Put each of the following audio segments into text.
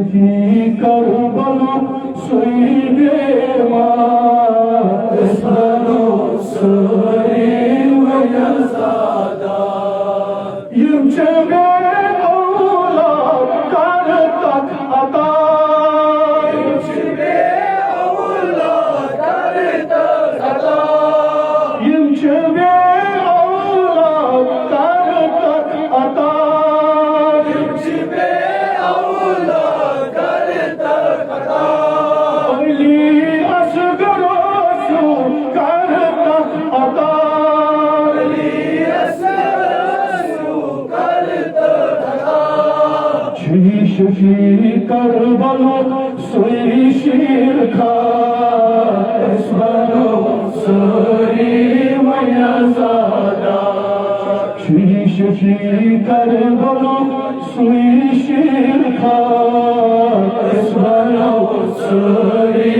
Shafi Karbala सुईदे मानो सरे वयसादा युचगे औलाद कर तक अता युचगे औलाद कर तक अता युचगे औलाद कर तक अता युचगे औलाद कर तक अता अली असगरो सु कर तक अता अली असगरो कर तक अता शफी करबला सुई शीर खास बनो सरे वयसादा शफी करबला सुई शीर खास बनो सरे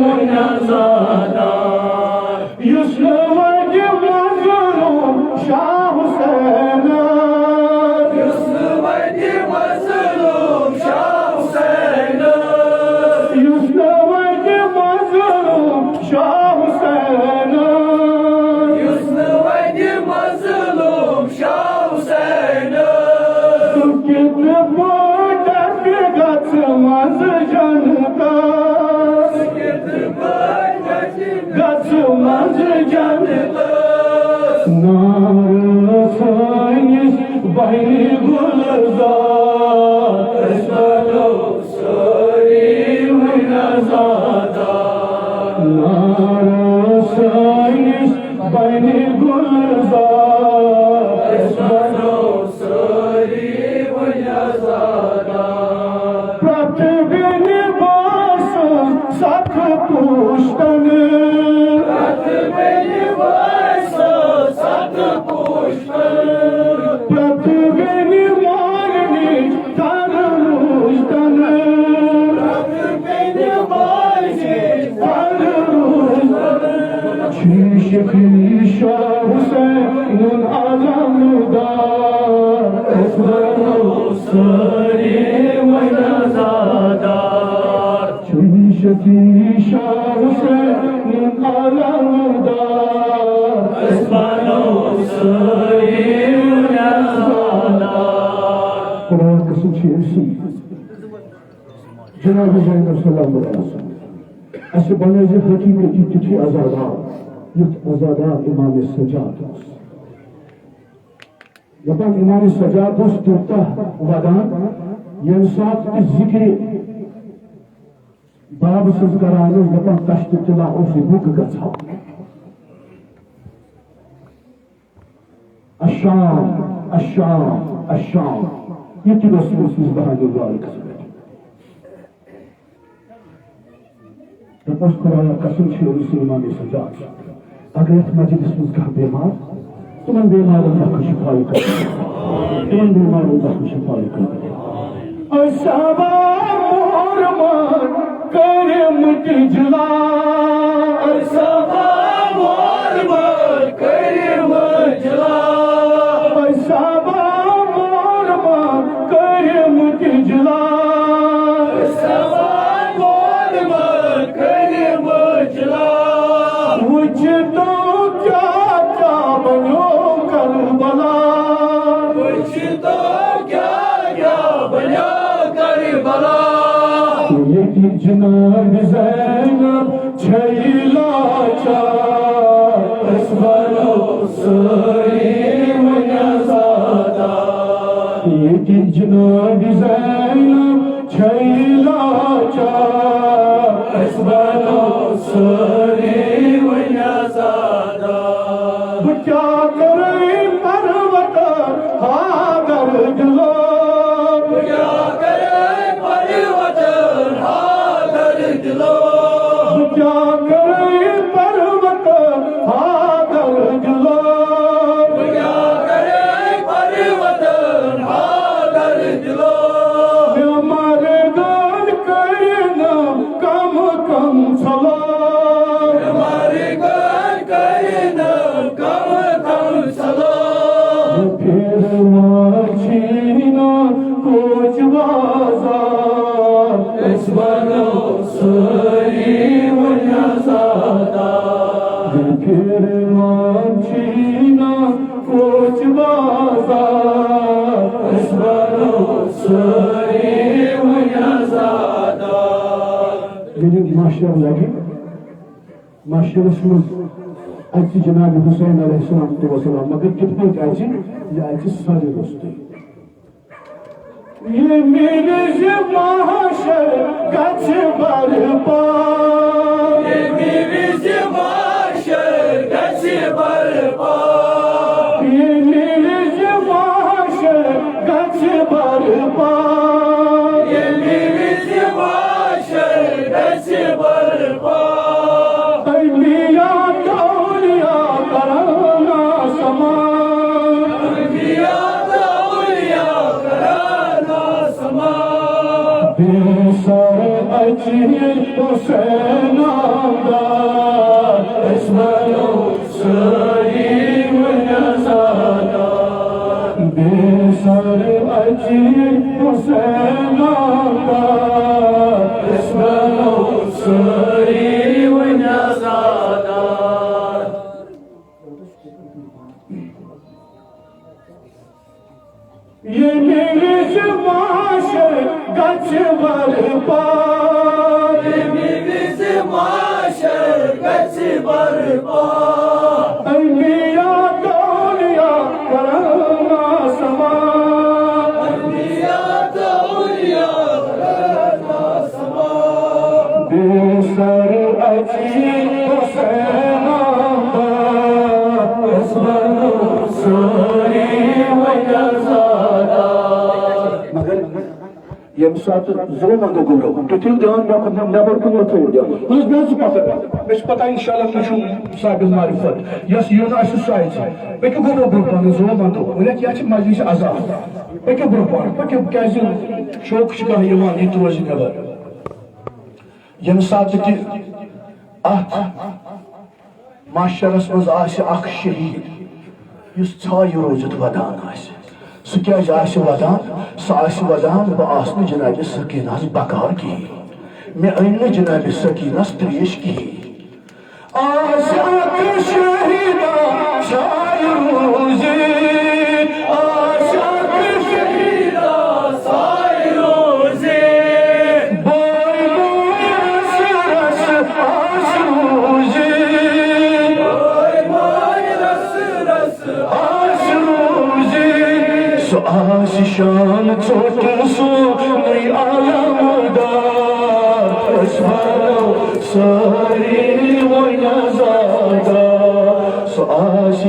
वयसादा युस्न वजह मजलूम शाह हुसैन युस्न वजह मजलूम शाह हुसैन युस्न वजह मजलूम शाह हुसैन युस्न वजह मजलूम शाह हुसैन कितने मोटक गच मज जनता गच मज जनता नार साइस बहनी गुलजार बनो सरे वयसादा नार साइस बहनी गुलजार बनो सरे वयसादा प्रतिबिन बास सख पुष्टन प्रतिबिन बास सख पुष्टन प्रतिबिन मारनी तरुष्टन प्रतिबिन मारनी तरुष्टन शफी शाह हुसैन आलमदार बनो सरे वयसादा शफी शाह हुसैन आलमदार बनो सरे वयसादा कुरान कसम शेरसी जनाब ज़ैनब सल्लल्लाहु अलैहि वसल्लम अस बने जे हकीकती तिथि आजादा युथ आजादा इमाम सजाद दपान इमाम सजाद तुर्ता वदान यमसात जिक्र बाब सज करान दपान तश्त तिला बुक गछा अशाम अशाम अशाम ये रसूल सल्लल्लाहु अलैहि वसल्लम कुरान कसम इमाम सजाद अगर मजलिस में कहा बीमार तुम बीमारों का शिफाई कर तुम बीमारों का शिफाई कर करम तिजला करम जला करम तिजला तो क्या क्या बनो करबला तो क्या क्या बनो करबला ये जनाब ज़ैनब छैला चास बनो सरे वयसादा ये जनाब ज़ैनब छैला चास बनो सरे वयसादा क्या करे पर्वत हागर जलो क्या करे पर्वत हागर जलो क्या करे पर्वत हागर जलो क्या करे पर्वत हागर जलो माशर लगे माशरस मज जनाब हुसैन अलैहिस्सलाम मगर कितने सारे रोस्ते ये मेरे माशर गछ बरपा ये मेरे माशर गछ बरपा ये मेरे माशर गछ बरपा ये मेरे माशर गछ बरपा अलिया तौलिया कराना समा अलिया तौलिया कराना समा बेसर अजी हुसैन आदा इसमलो सरी वनज़ादा बेसर अजी हुसैन आदा इसमलो सरी वनज़ादा ये मेरे माशर गछ बरपा ये मेरे माशर गछ बरपा अलिया तौलिया कराना समा अलिया तौलिया कराना समा बेसर अजी हुसैन आदा इसमलो सरी वनज़ादा यम सात जुल्म गुरो तो ध्यान में नबर कुन पता इंशाल्लाह साबिल मारिफत यस यून पे गुरो ब्रोपान जुल्म मजलिस आजाद पे ब्रोपान पे शौक रोज नबर यम सात माशरस मज शहीद छाय रोजित वदान सह क्या वदान सह वदान बह जनाब सकीनस बकार की मे अन जनाब सकीनस त्रेश की शान छोट सो नई आलमदार सारी वनज़ादा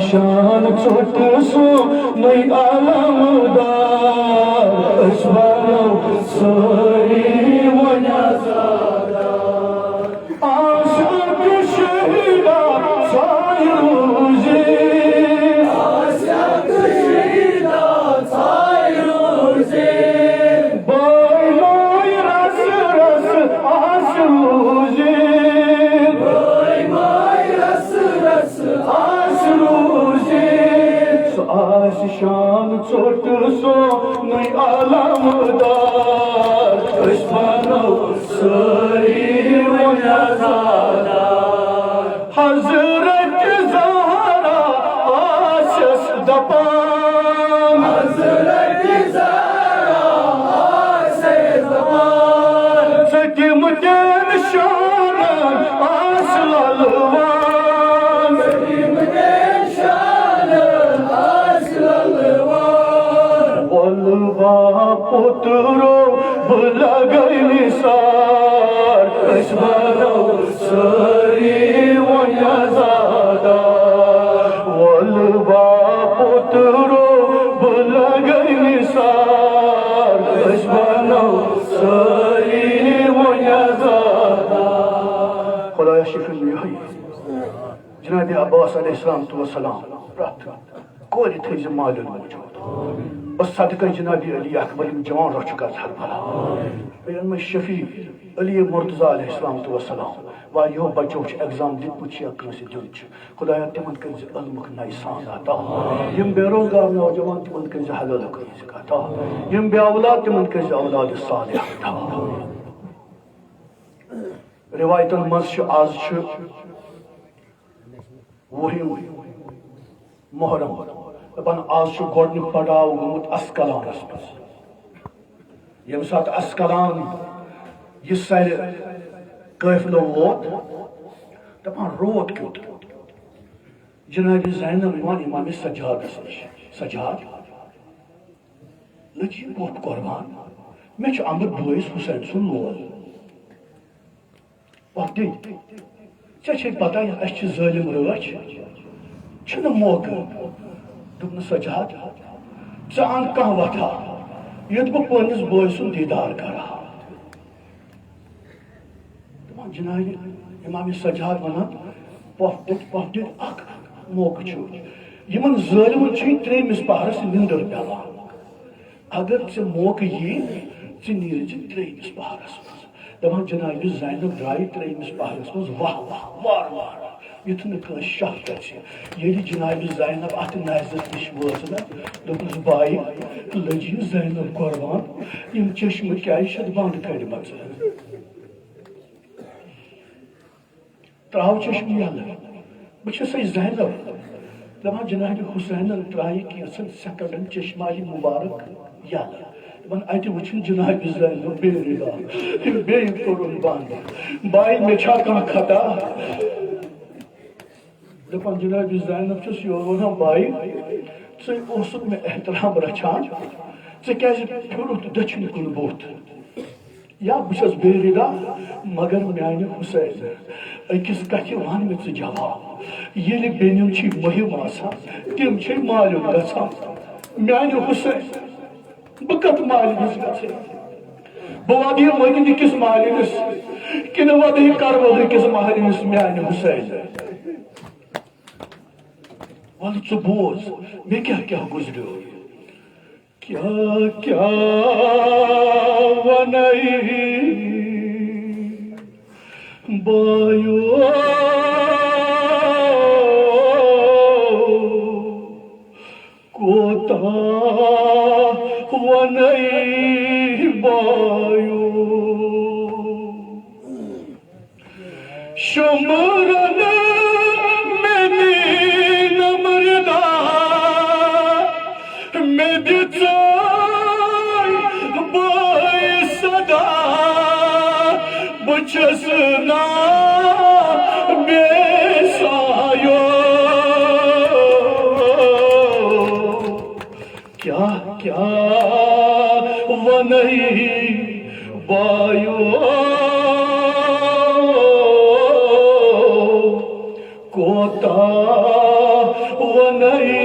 शान छोट सो नई आलमदार सारी वनज़ादा आशिक शहीदा सायरूज़े शान छोट सो नई आलमदार सारी वनज़ादा हज़रत ज़हरा आशस दपान हज़रत ज़हरा आशस दपान सकिम जन शान आसलवान सकिम जन शान पुत्रो भुला गई निसार सारी वनज़ादा वल्वा पुत्रो भुला गई निसार सारी वनज़ादा खुदाया शिफिल जनाब अब्बास अलैहिस्सलाम कोरी थे माल मौजूद बस सदका जनाबी अली अकबर जवान रोच कर भला में शफी अली मुर्तजा अलैहिस्सलाम वारियो बच्चों एग्जाम दिखमुत दिन खुदाया तिमन कर इल्मुक नईसान अता यम बेरोजगार नौजवान तिमन कर हलाल रिज़्क अता यम बे औलाद तिमन कर औलाद सालिह अता रिवायतन मज आज वही मुहर्रम दपान आज गोडनिक पड़ाव गोमुत अस्कलानस यम सात अस्कलान यह सर काफिलो वोत दपान रोत क्यों जनाब ज़ैनब इमाम सज्जाद सज्जाद लची पोट कुर्बान मे अमर बोस हुसैन सुन लोल वक्त ऐसे पता ज़ालिम रच मौका दोपन सज्जाद े अन कह वथा युत बह पन्निस बोय सुन दीदार करा जनाब इमाम सज्जाद वनान पफ दित मौका यमन ज़ालिमन त्रेमिस पहरस निंदर पेवान अगर े मौका यी नीर त्रेमिस पहरस मज दपान जनाब ज़ैनब द्राय त्रेमिस पहरस मज वाह वाह वार वार युथ न शक ये जनाब ज़ैनब अत नाजत नश वस दोपस बाई लजी ज़ैनब कुर्बान यम चश्म क्या बंद कड़म त्राव चश्म यल बह ज़ैनब दपान जनाब हुसैन त्राय कैंसन सेकंडन चश्मा मुबारक यल दपान अत वुन जनाब ज़ैनब बे कोरुन बंद बाई मे कह खता दपान जनाब ज़ैनब योर वन बाई े मे एहतराम रचान क्या फिरुत दक्षिण कुन बोत या बस बेरिदा मगर मान हुसैन अकिस कथ वन मे जवाब ये बेन मुहिम तम मालूम गसान मान हुसैन बह कत मालिनस ग बह वद मदीन किस मालिनस कि वद करबल किस मालिनस मान हुसैन वल े बोज मे क्या गुजरो क्या क्या वन बायो कोता वन बायो शुमरन चसना बेसायो क्या क्या वनई बायो कोता वनई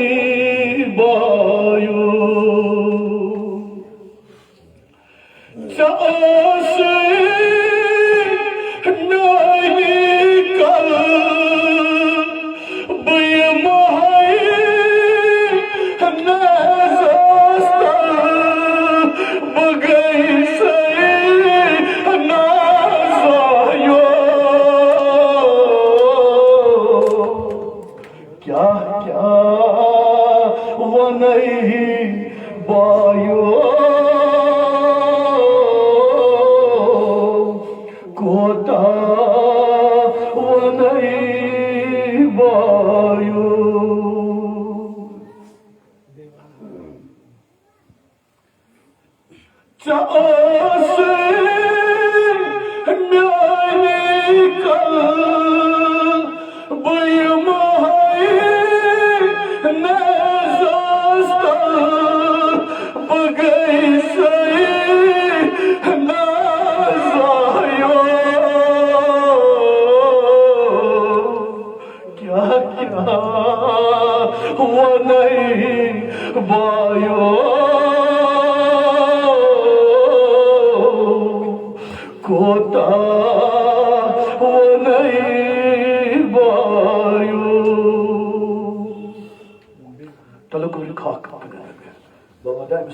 बायो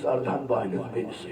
अर्धान बाइन बेनिस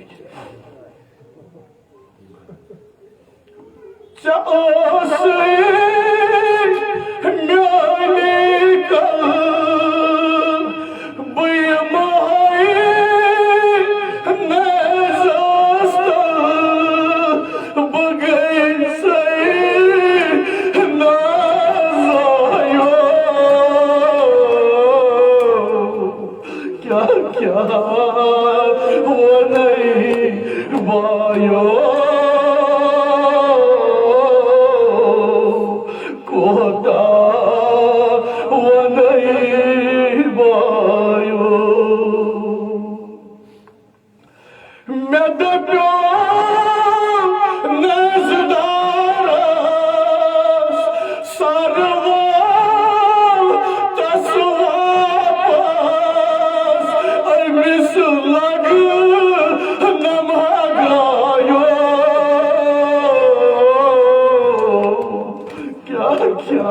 क्या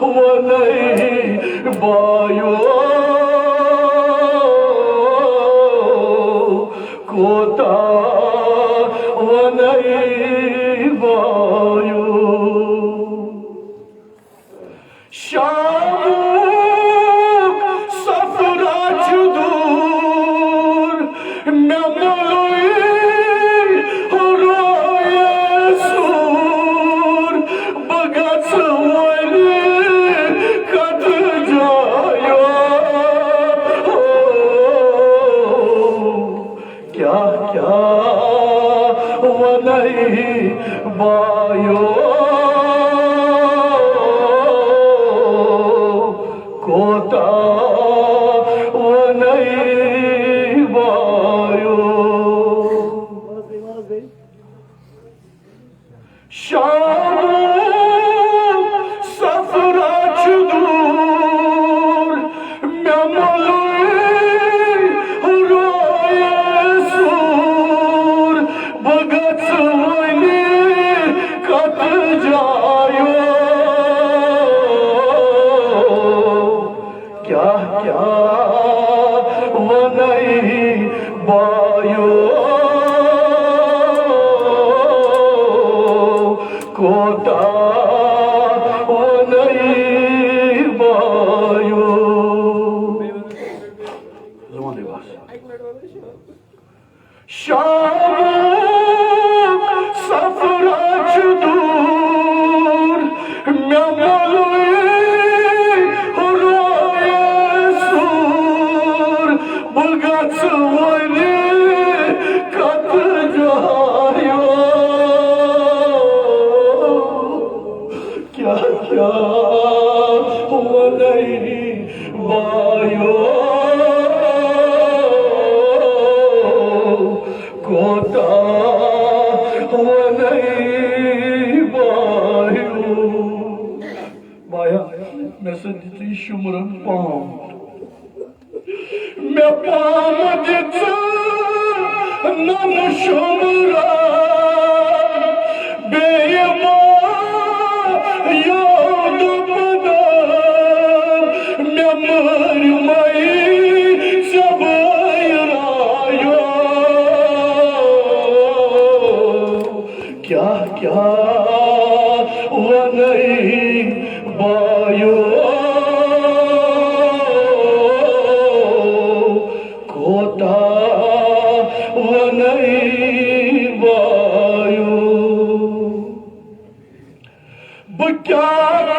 वनई बायो कोता वनई बायो शाम सफराच दूर बायो कोता वनई बायो शाम सफराच दूर भगत कत जायो क्या क्या वनई बायो कोता वनई बायो शाम सफराच दूर भगत कत जायो क्या क्या वनई बायो कोता वनई बायो बाया मैं सदी शुमरन पाम मैं पाम दित नन शुमरा बेयमा याद पदा मैं मर मई सब रायो क्या क्या वनई बायो कोता वनई बायो क्या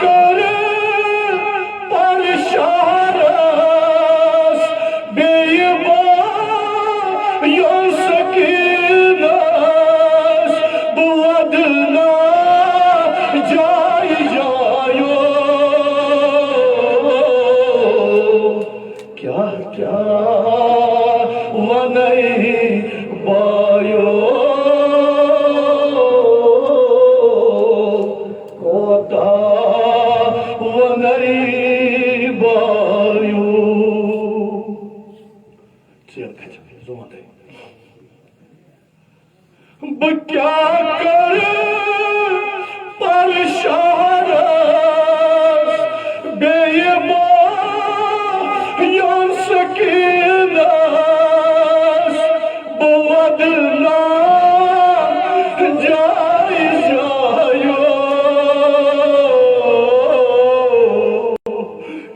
करे परेशान बेयमा यो सकीना बुअदना जाय जायो क्या क्या वनई बायो कोता वनई बायो क्या करे परेशान बेयमा यो सकीना बुअदना जाय जायो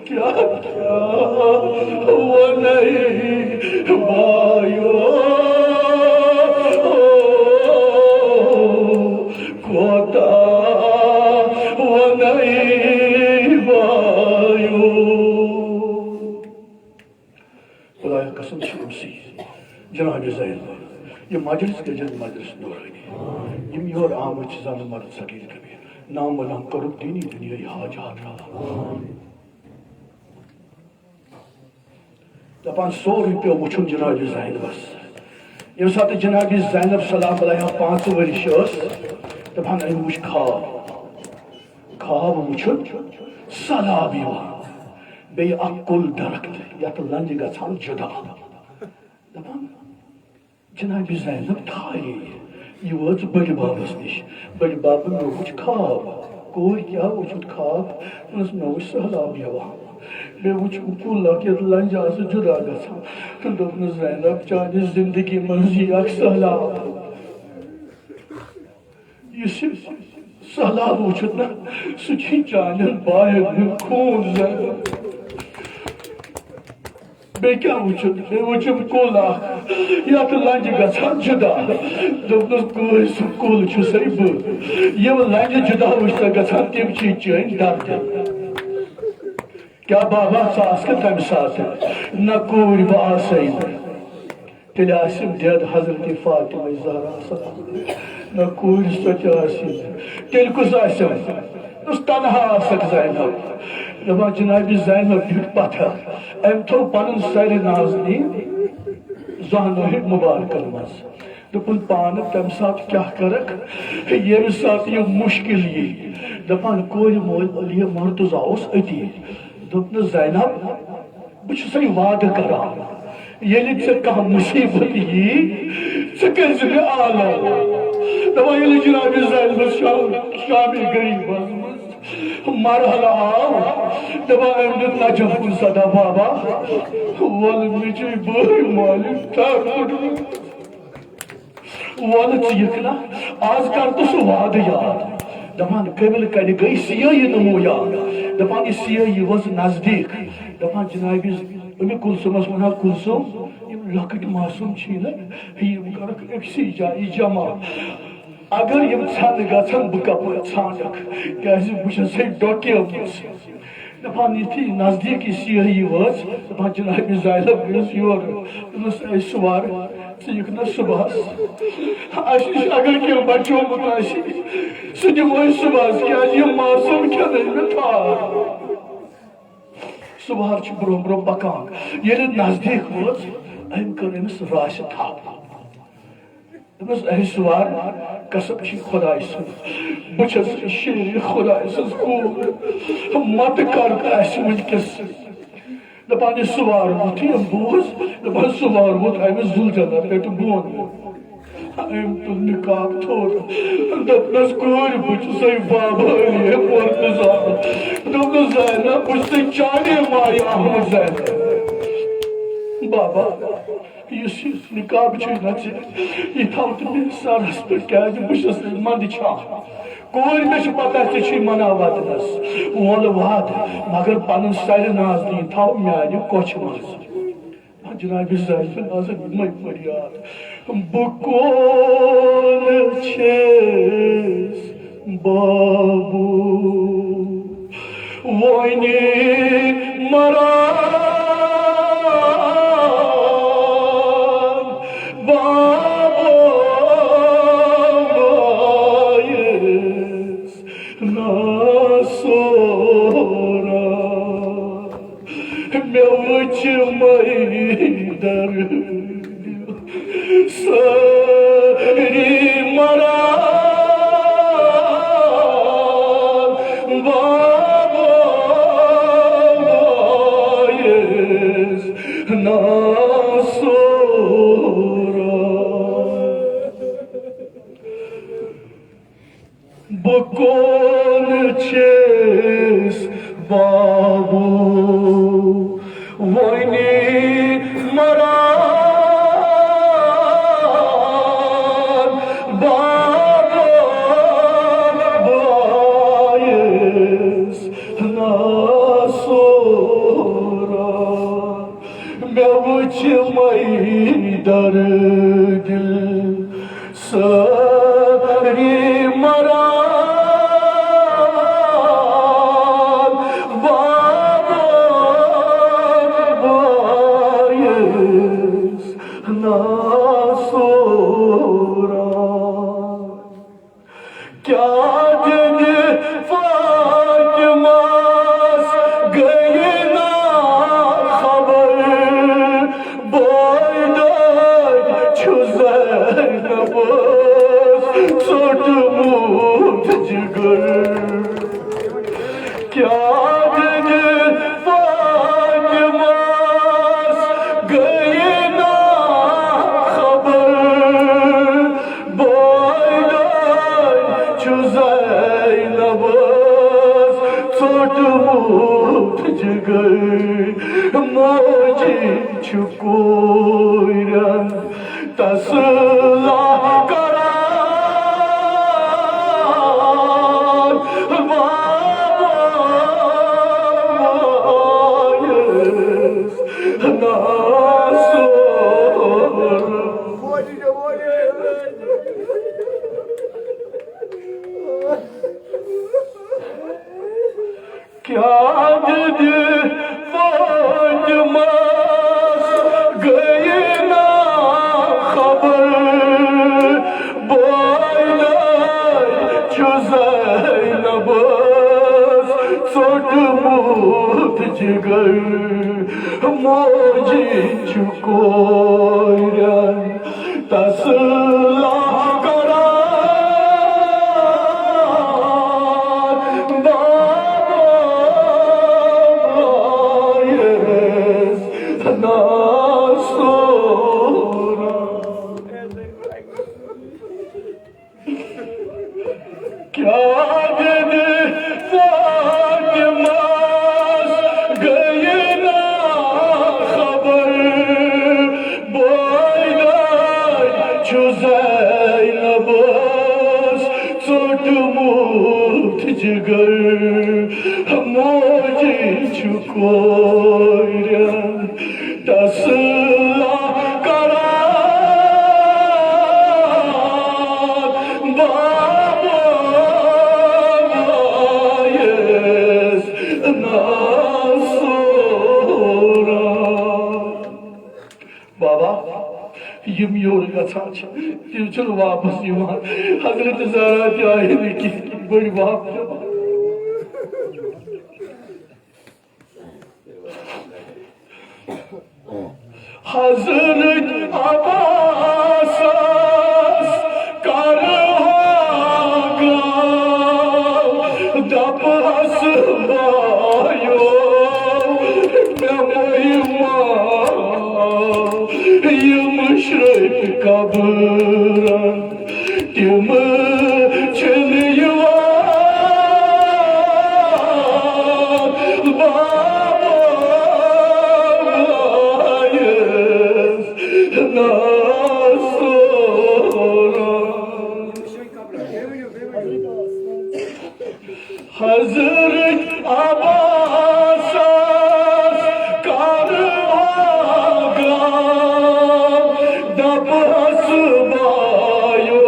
क्या क्या वनई बायो कोता वनई बायो खुदाया कसम शमसी जनाब ज़ैन ये मजलिस के जन मजलिस नूरानी यम योर आमद जान मर्द सगीर कबीर नाम वलम करुब दीनी दुनिया हाजात रहा दपान 100 रुपये वुचुन जनाब ज़ैन बस ये साथ जनाब ज़ैनब सलाम अलैहा 5 वर्ष दपान अम वुच खाब वुचुन सलाब बे कुल दरख्त यथ लंज गछान जुदा दपान जनाब ज़ैनब थाये ये वच बड़ बाबस निश बड़ बाब मे वुच खाब कोर क्या वुचुत खाब मे वो सहलाब यवा मे वुच कुल लंज आस जुदा गसान दोपन ज़ैनब चाने जिंदगी मंजी अख सहलाब सहलाब वुचुत ना सह चान बायन खून ज़ैनब बे क्या वुचुत मे वुचुम कुल यथ लंज गसान जुदा दोपन कोर सह कुल सही बह यम लंज जुदा वुच गसान तम चैन दर्द क्या बाबा सास तम सात न कूर बह तेल डेद हजरत फातिमा ज़हरा न कूर तेल कुछ तनहा ज़ैनब दपान जनाब ज़ैनब दिख पत्थर अम थो पन सर नाजनी जहन मुबारकन मज दोपन पान तम सात क्या करक ये सात यह मुश्किल यी दपान कोर मोल अली मुर्तजा अती दोपन ज़ैनब बह वाद करान ये कह मुसीबत यी कर आलो दपान ये जनाब ज़ैनब शामी गरीब मरहल आव दपान अम दित नजम कुन सदा बाबा वल मे बह मालिक वल यकना आज कर तो सह वाद याद दपान कबिल कल गई सियाही नमो याद दपान यह सियाही वज नजदीक दपान जनाब अमि कुलसुमस वना कुलसुम लकट मासूम कर अक्सी जाय जमा अगर यम छन गन बह कप छानक क्या बह डोक्यमस दपान यी नजदीक सियाही वज दपान जनाब ज़ैनब गई योर सवार ीक ना सुबह अगर क्या बचोमुत सह दिमो सुबह क्या मासूम क्या मे थार सुबह ब्रोह ब्रोह पकान ये नजदीक वोत अम कर अमिस राश थप सुवार कसम खुदाय सुन बस शेर खुदाय सज कूर मत कर वनकस दपान सुवार वोत बोज दपान सुवार वोत अमिस जुलझना पे बोन अम तुल निकाब थोर दपनस कूर बह बाबा अली मुर्तजा दोपन ज़ैनब बह चाने माया अहमद ज़ैनब बाबा निकाब यह थो तो मे सरस पे क्या बस मंद छान कोर मे पता चे मना वतनस वोल वाद मगर पन सर नाजनी थो म्यान कोच मज जनाब ज़ैनब मई फरियाद बह कौन छेस बाबू वोने मरा सरी मरा बाबा ना सोरा बकोन छेस बाबू वनी मरा दर दिल सरी मरा बाबा ना सोरा क्या दिन फातिमा गई ना खबर सोट मूठ जिगर क्या दिन फातिमा गई ना खबर बोल ज़ैनब चोट मूठ जिगर मोजी छुकोरन तसला करान बाबायस नासोर क्या दे फौज मस गए ना खबर बोला चुज़ाई नबस सोट मूठ जिगर मोजी छुकोरन तसला जिगर मोजी छुकोरन तसला करान बाबायस नासोरा बाबा यम योर गछान छ तिम छ वापस यिवान हजरत ज़हरा ती आये की बड़ी बाप हजरत अब्बास करहागा दप हसबायो नमयमा यम श्रक कबरन तिम हजरत अब्बास करहागा दप हसबायो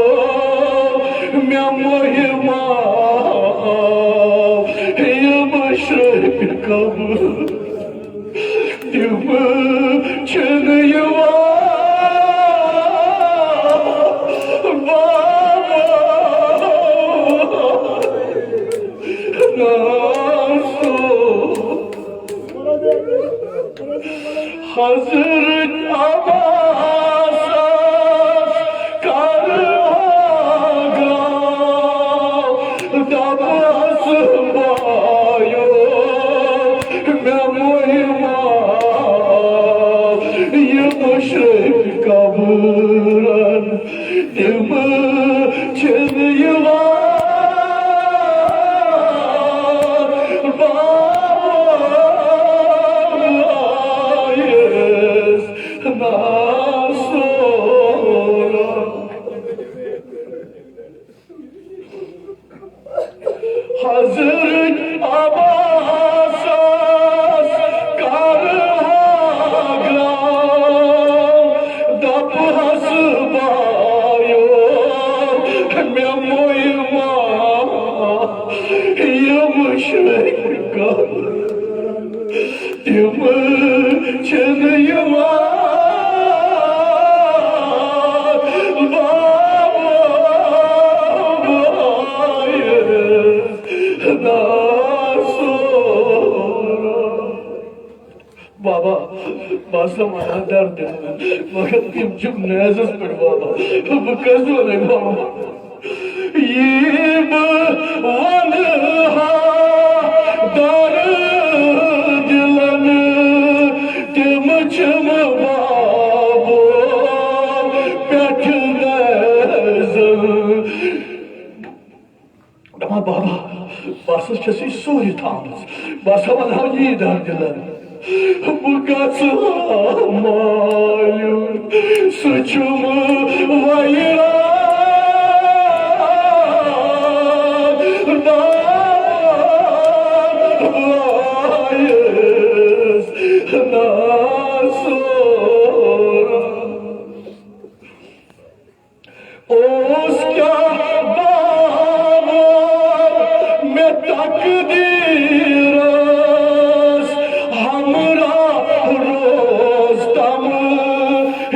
मैं महिमा यम श्रक कबूर तिम छन यवा हजरत अब्बास करहागा दप हसबायो मैं महिमा यम श्रक कबूरन तिम छन यवा हजरत अब्बास करहागा दप हसबायो मैं महिमा यम श्रक कबूरन तिम छन यवा बाबा बासम आना दर्द मगर तिम जुम नजस पर बाबा बकस वाले बाबा ये वन हा दर दिलन तिम छम बाबो बैठ नजर दपा बाबा बस छसी सूर्य थामस बस वना यी दर दिलन बह मायून सुचुम वैरा ओस क्या बाबो में तकदीरस हमरा रोज तम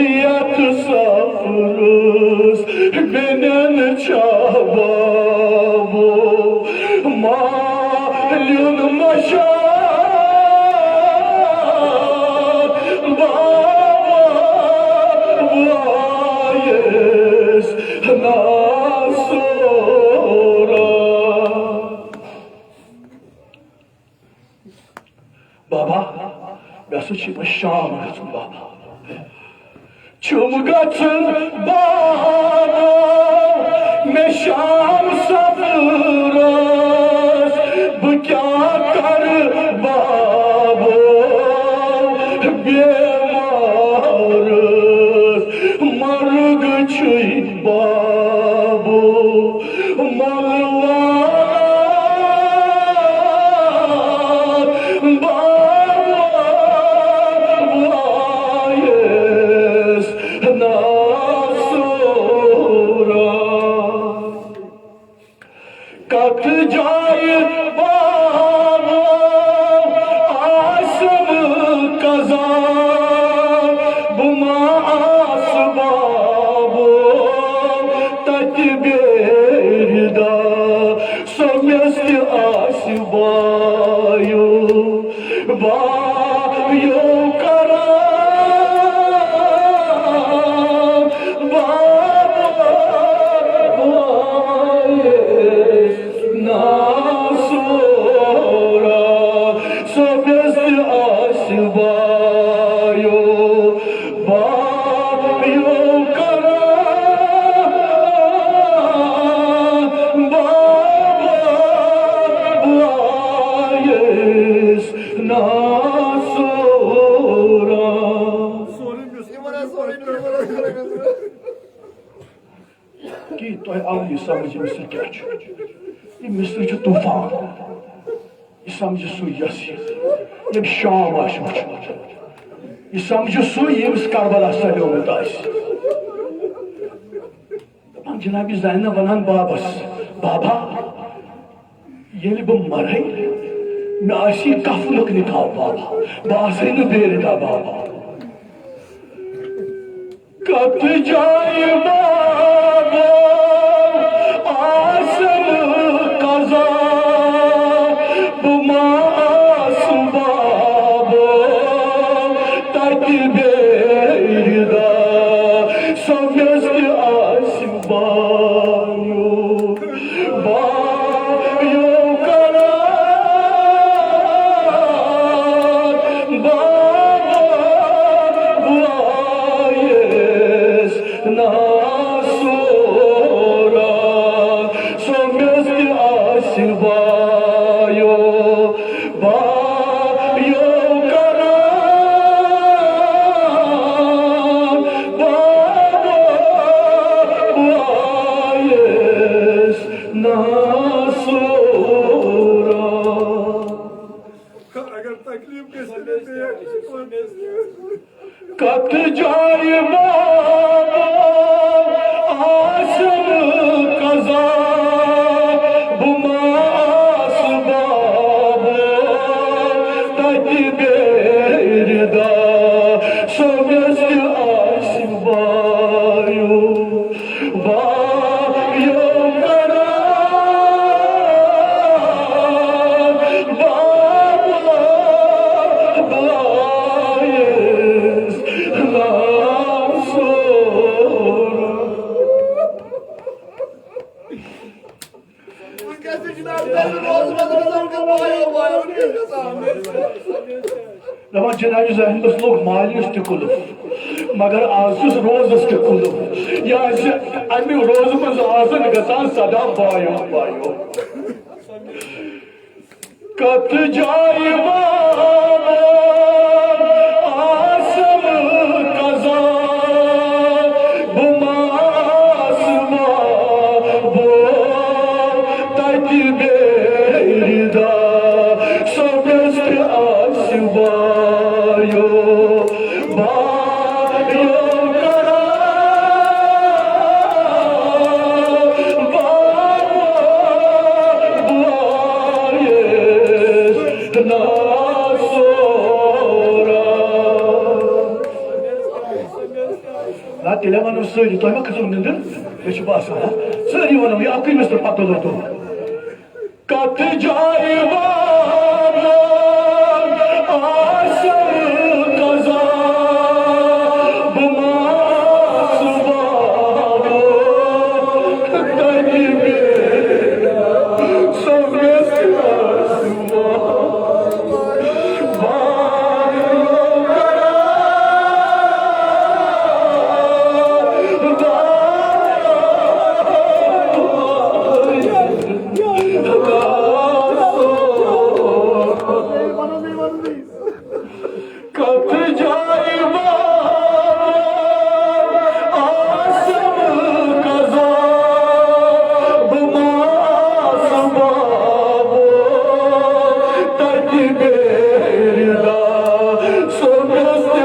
यत सफरस बिनन चाबाबो माल्युन मशा Baba, nasıl çıkmış Şam olsun baba. Çumgatın baba, meşam safırız, bu kya kar baba, bemarız, marg çuy baba, mallar. कत जाय बाबो आसम कजा बुमा आस बाबो तत बेरदा समस्त आस बायो बायो करा कि तुम आव यह समझ मिस्र क्या यह मिस्र तूफान यह समझ सू यस यम शाम वुचमुत यह समझ सू यमिस करबला सलियोमुत जनाब ज़ैनब वनान बाबस बाबा ये बह मरे मे आसी कफनुक निकाह बाबा बह बेरदा बाबा कत जाय बाबो आसम कजा बुमा आस बाबो तत बेरदा समस्त आस बायो बायो करा बाबा वायस नासोरा समस्त आस बायो बायो करा बाबा वायस नासोरा अगर तकलीफ के कत जाय बाबो आसम कजा बुमा आस बाबो तत बेरदा समस्त आस बायो बायो करा बाबा वायस नासोरा दपान जनाब ज़हन लोग मालिस तुलुफ मगर आज रोजस तुलुफ अमि रोज मज आसन गसान सदा बायो बायो कत जाय आसम कजा बुमास बो तज बेरिदा सबस्त आसवायो Telefonum söyledi, doyma kızım nedir? Beşi basa, söyledi bana, ya kıymıştır patladı. Katı cayvanlar, aşağı kaza, bu masumları, takibi, sonrası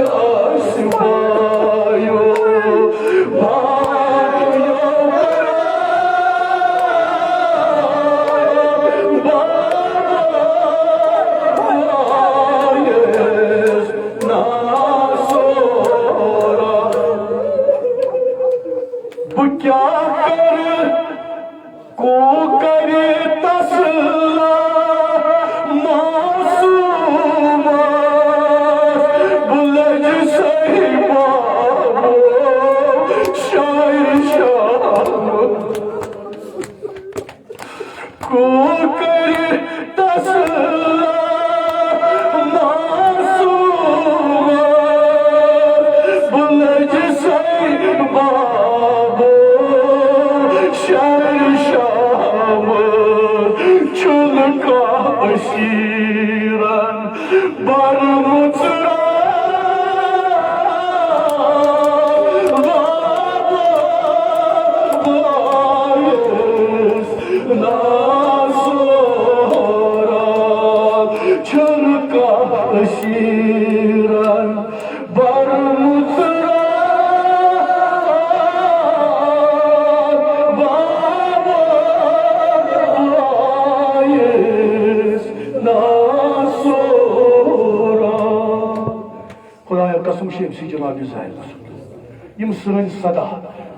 यम सन सदा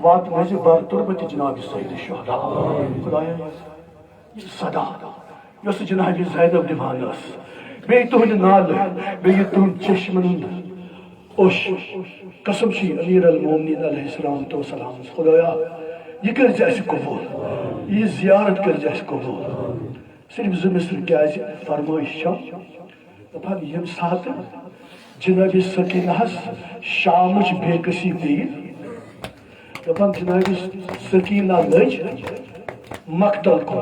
वात मज बर तुरबत जनाब सैयद शुहदा खुदाया सदा यस जनाब ज़ैनब दिवान बे तुहद नाल बे तुहद चश्मन ओश कसम छी अमीर अल मोमिनीन अलैहिस्सलाम तो सलाम खुदाया ये कर जैसे कबूल ये जियारत कर जैसे कबूल सिर्फ ज़मिस्र क्या फरमाइश दपान यम साथ जनाब सकीनहस शामच बेकसी पे दपान जनाब सकीना लज मकतल को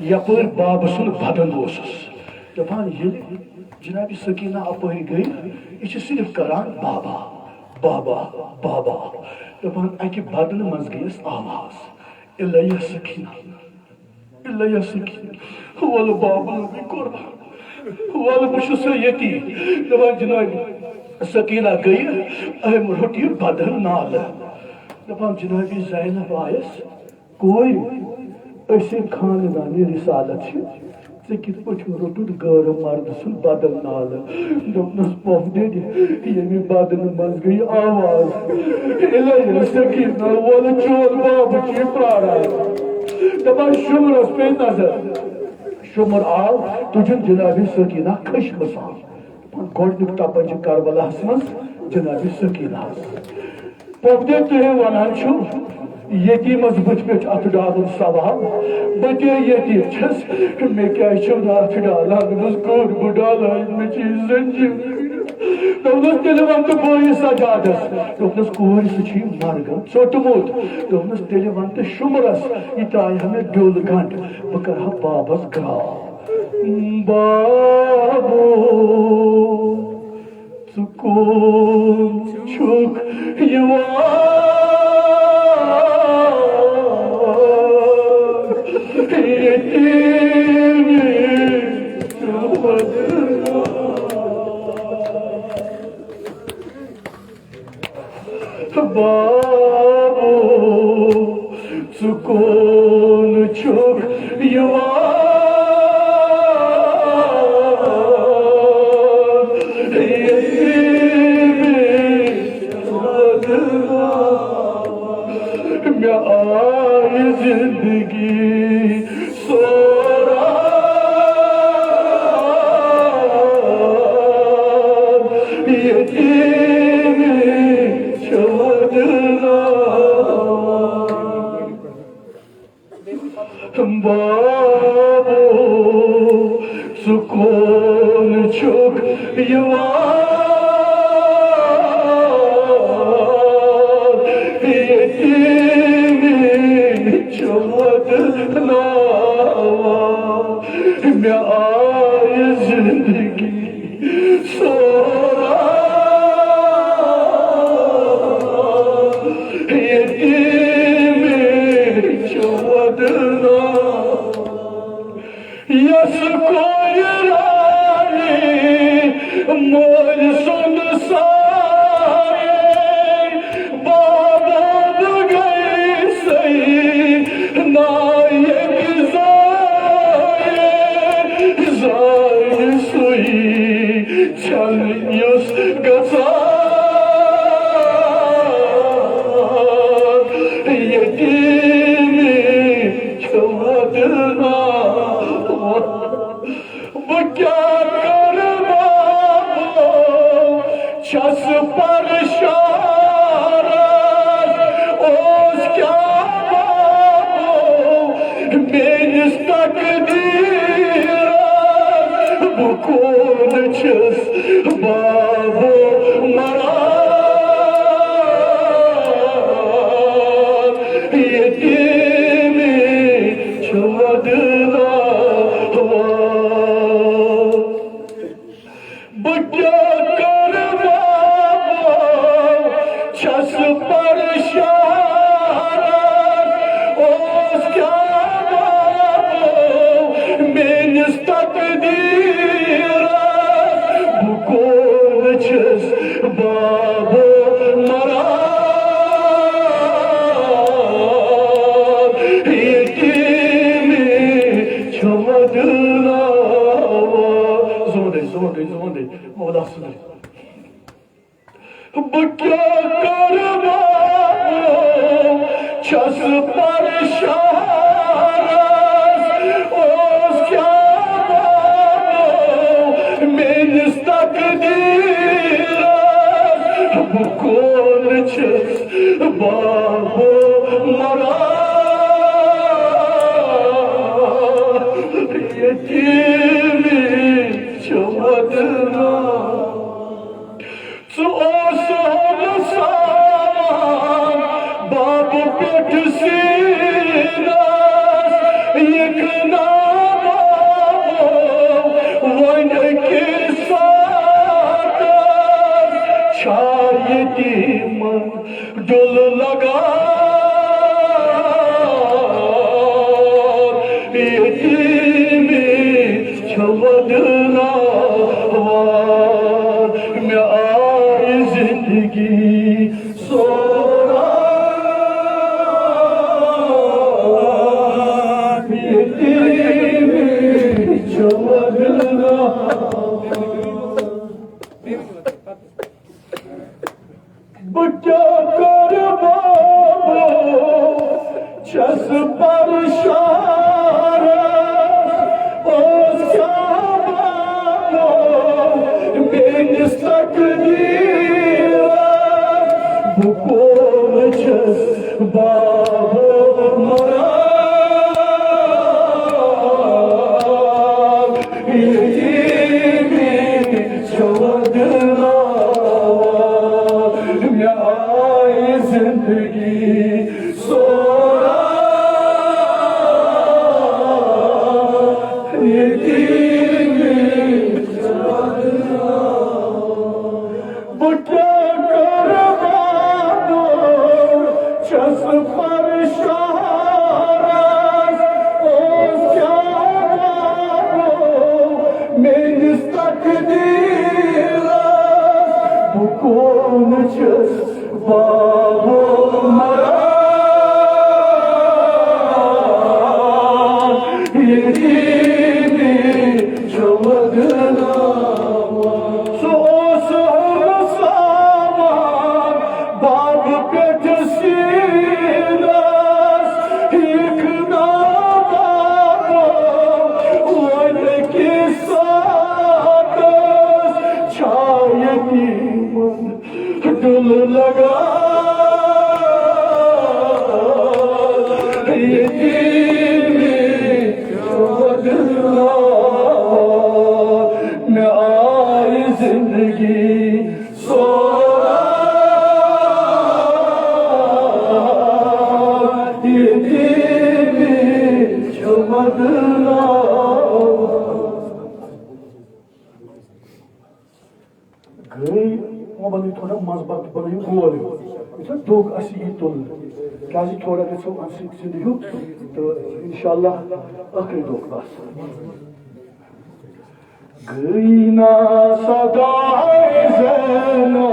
यपर बाब सुन बदन दपान जनाब सकीना अपहर गई यह सिर्फ करान बाबा बाबा बाबा दपान अकि बदन मज गयस आवाज इल्ला सकीना वल बाबा कुर्बान वल बुश यती दपान जनाब सकीना गई अहम रोटी बदन नाल दपान जनाब ज़ैनब आयस कोई ऐसे खानदानी रिसालत से कित पे रोटुद गौर मर्द सुन बदन नाल दोपनस पोफदे ये बदन मज गई आवाज इल्ला सकीना वल चोर बाब की प्रारा दपान शुमरस पे नजर शुमर आव तुझन जनाब सकीना खश बसान गोडनुक तपन करबला मज जनाब सकीना पोफदे तुह वनान यतीमस बुथ पे अथ डालन सवाल बते यतीम छस मे क्या अथ डालान मज कोट बह डालान मे जंजीर दोनों तेल वंत बोई सजादस दोनों कोर सुची मार्गम छोटमोट दोनों तेल वंत शुमरस इताय हमें डोल गंड बकर हा बाबस ग्रा बाबो सुकून छुक युवा बाबो सुकून छुक युवा मैं आई जिंदगी सोरा बाबो सुकून छुक युवा मैं आई जिंदगी सोरा यस कोई रानी मोल सुन सारे बाबा गई सही नायक जाए सुई चल युस गसा क्या कर बाबो छस पर ओस क्या बाबो मेनिस तकदीर बुकोन छस बाबो मरा यतीम छवदना क्या कर बाबो छस पर ओस क्या बाबो मेनिस तकदीर बुकोन छस बाबो मरा यतीम छवदना Zonde, Mawla सुन क्या कर बाबो छस पर ओस क्या बाबो मेनिस तकदीर बुकोन छस बाबो मरा यतीम छवदना सो बाबू पेट सीनास यकना बाबो वन के साथ छायती मन डुल लगा यतीम छवदना मैं आई जिंदगी सोरा यतीम छवदना क्या कर बाबो छस पर ओस क्या बाबो मेनिस तकदीर बुकोन छस बाबो मरा यतीम छवदना बाबो मरा ये दीदी चमकना सो सामान बाब पेट सीरस एक नामा वन के साथ छाया की मन डुल लगा ये दीदी चमकना मैं आई जिंदगी सोरा ये दीदी चमकना गई वो बनी थोड़ा मजबूत बनी गोल इतना दोग असी तुल क्या थोड़ा गो जिंदगी तो इंशाल्लाह आखिरी दोग बस गई ना सदाए ज़ैना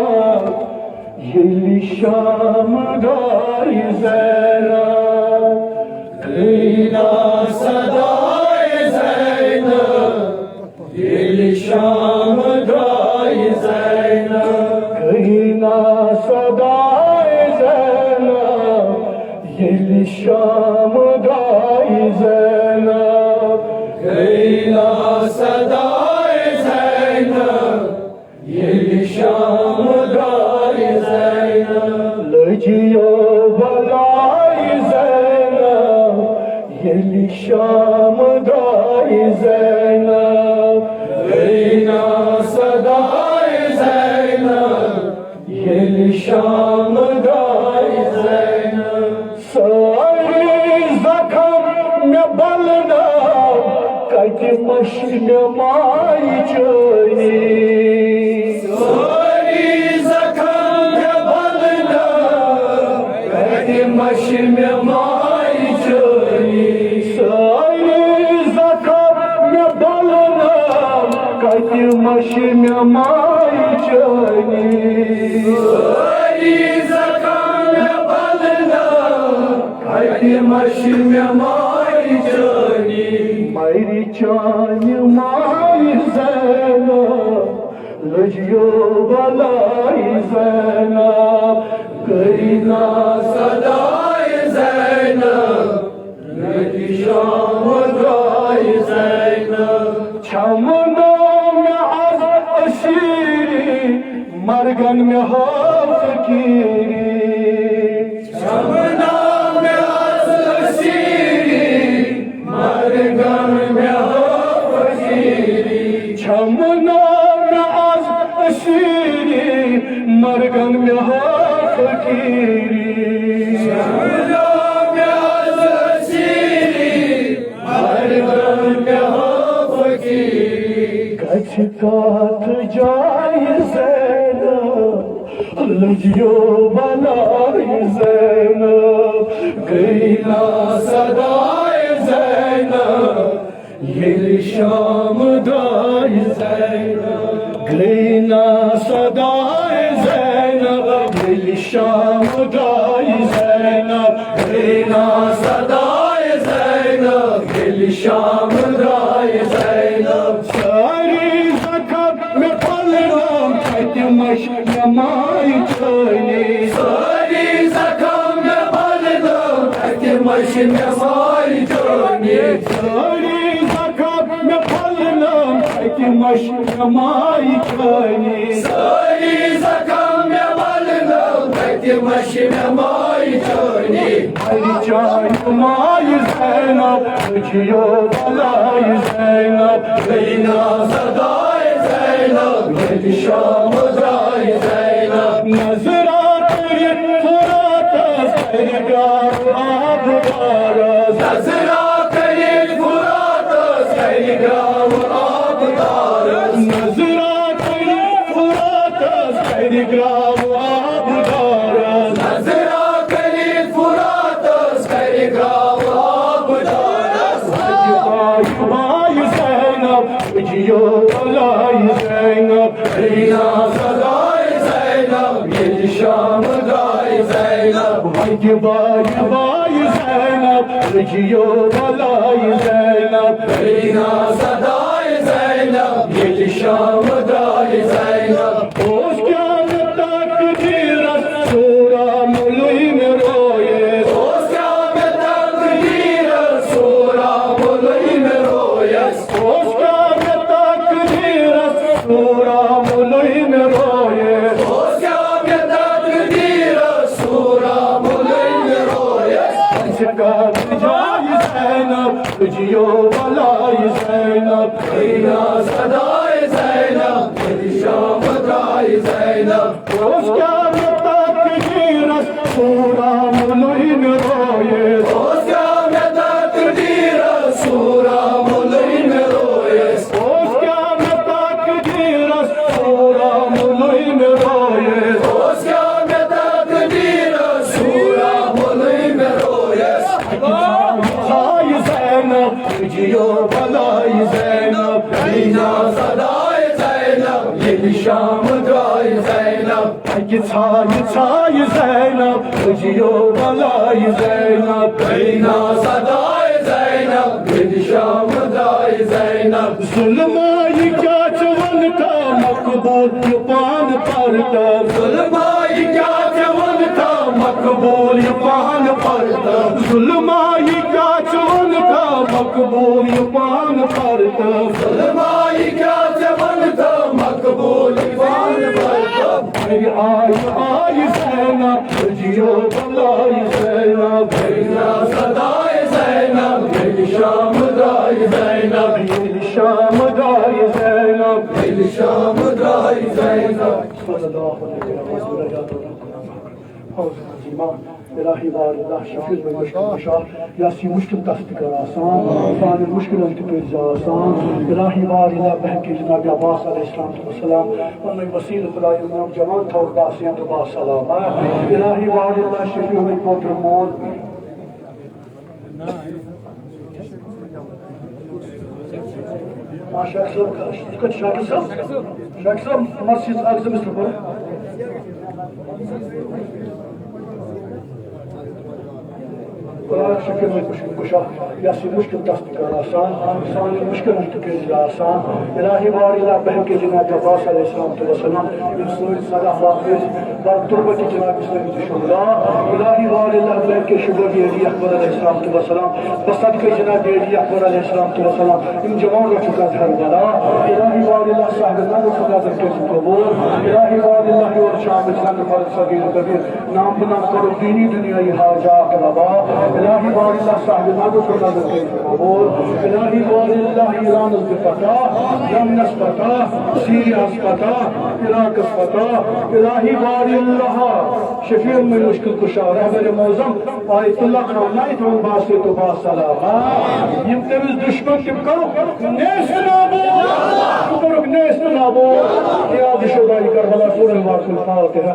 ये शाम दाई ज़ैना गई ना सदाए ज़ैना ये शाम दाई ज़ैना गई ना सदाए ज़ैना ये शाम दाई ज़ैना गई ना सदाए ज़ैना ये शाम दाई ज़ैना लजियो बलाई ज़ैना ये शाम दाई ज़ैना गई ना सदाए ज़ैना ये शाम दाई ज़ैना सारी ज़ख्म में बलना कति मशी में माई चोरी सारी ज़ख्म में बलना कति मशी में माई चोरी सारी ज़ख्म में बलना कति मशी में माई चोरी सारी ज़ख्म में बलना कति मशी में माई चोरी मेरी चान माई ज़ैना लजियो बलाई ज़ैना गई ना सदाए ज़ैना ये शाम दाई ज़ैना छमना में आज अशीरी मरगन में हो फकीरी छमना में आज अशीरी मरगन में हो फकीरी छमना में आज अशीरी मरगन में हो फकीरी छमना में आज अशीरी मरगन में हो फकीरी कछ कात जाए ज़ैना लजियो बलाई ज़ैना गई ना सदाए ज़ैना ये शाम दाई ज़ैना गई ना सदाए ज़ैना ये शाम दाई ज़ैना गई ना सदाए ज़ैना ये शाम दाई ज़ैना सारी ज़ख्म में पलना कति मशी में माई चोरी सारी ज़ख्म में पलना कति मशी में माई चोरी सारी ज़ख्म में पलना कति मशी में माई चोरी सारी ज़ख्म में पलना कति मशी में माई चोरी मेरी जान माई ज़ैना लजियो बलाई ज़ैना गई ना सदाए ज़ैना ये शाम दाई ज़ैना नज़रा तेरी फुरात तेरी गार आब दारस नज़रा तेरी फुरात तेरी गार आब दारस नज़रा तेरी फुरात तेरी गार आब दारस नज़रा तेरी फुरात तेरी गार आब दारस भाई ज़ैना जियो बलाई ज़ैना गई ना सदाए ज़ैना ये शाम दाई ये बाई बाई ज़ैनब जियो भलाई ज़ैनब मदीना सदाए ज़ैनब ये शाम दाए ज़ैनब ओस क्या तकदीर सूरा मुलई में रोए ओस क्या तकदीर सूरा मुलई में रोए ओस क्या तकदीर सूरा मुलई में रोए ओस क्या तकदीर सूरा मुलई में रोए इसका जाई ज़ैनब जियो भलाई ज़ैनब मदीना सदाए ज़ैनब ये शाम दाए ज़ैनब ओस क्या तकदीर सूरा मुलई में रोए ओस क्या तकदीर सूरा मुलई में रोए ओस क्या तकदीर सूरा मुलई में रोए ओस क्या तकदीर सूरा मुलई में रोए भलाई ज़ैनब जियो भलाई ज़ैनब मदीना सदाए ज़ैनब ये शाम दाए ज़ैनब छाई ज़ैनब जियो भलाई ज़ैनब मदीना सदाए ज़ैनब ये शाम दाए ज़ैनब जुल्माई क्या चवन था मकबूल पान पर तब जुल्माई क्या जवन था मकबूल पान पर तब जुल्माई क्या चवन था मकबूल पान पर तब जुल्माई क्या जवन था मकबूल पान पर तब आई ज़ैनब जियो भलाई ज़ैनब मदीना सदाए ज़ैनब ये शाम दाए ज़ैनब शाम दाई ज़ैनब ये शाम दाए ज़ैनब इलाही वारिल्लाह शफील में मुश्किल कशा यासी मुश्किल दस्त कर आसान सान मुश्किल अंतपेज आसान इलाही वारिल्लाह बहन के जनाब अब्बास अलैहिस्सलाम उन्हें वसील खुदाई उन्हें जवान था और बासियां तो बासलाम इलाही वारिल्लाह शफील में पोत्र मोल शाकिर साहब हमारे चीज आगे से मिस्टर पर शक्ल में मुश्किल कुशा यासी मुश्किल दस्त कर आसान सान मुश्किल अंतकेज आसान इलाही वारिल्लाह बहन के जनाब अब्बास अलैहिस्सलाम इंसान सलाह वाफिज बर तुर्बत जनाब इस्लामी शुहदा इलाही वारिल्लाह बहन के शुगर अली अकबर अलैहिस्सलाम बसद के जनाब अली अकबर अलैहिस्सलाम इन जवान का चुका घर वाला इलाही वारिल्लाह साहिब नाम खुदा के कबूल इलाही वारिल्लाह और शामिल सन फर्ज सगीर कबीर नाम बना करो दीनी दुनियाई हाजा करवा इलाही वारिल्लाह साहिब नाम खुदा के कबूल इलाही वारिल्लाह ईरान के पता यमन पता सीरिया पता इराक पता इलाही वारिल्लाह शफीर में मुश्किल कुशा रहबर मौजम आयतुल्लाह खान नाई तो बासे तो बासलाम यम तमिस दुश्मन के करो नेस नाबो करो नेस नाबो या दिशोदाई करबला सूरह वाकुल फातिहा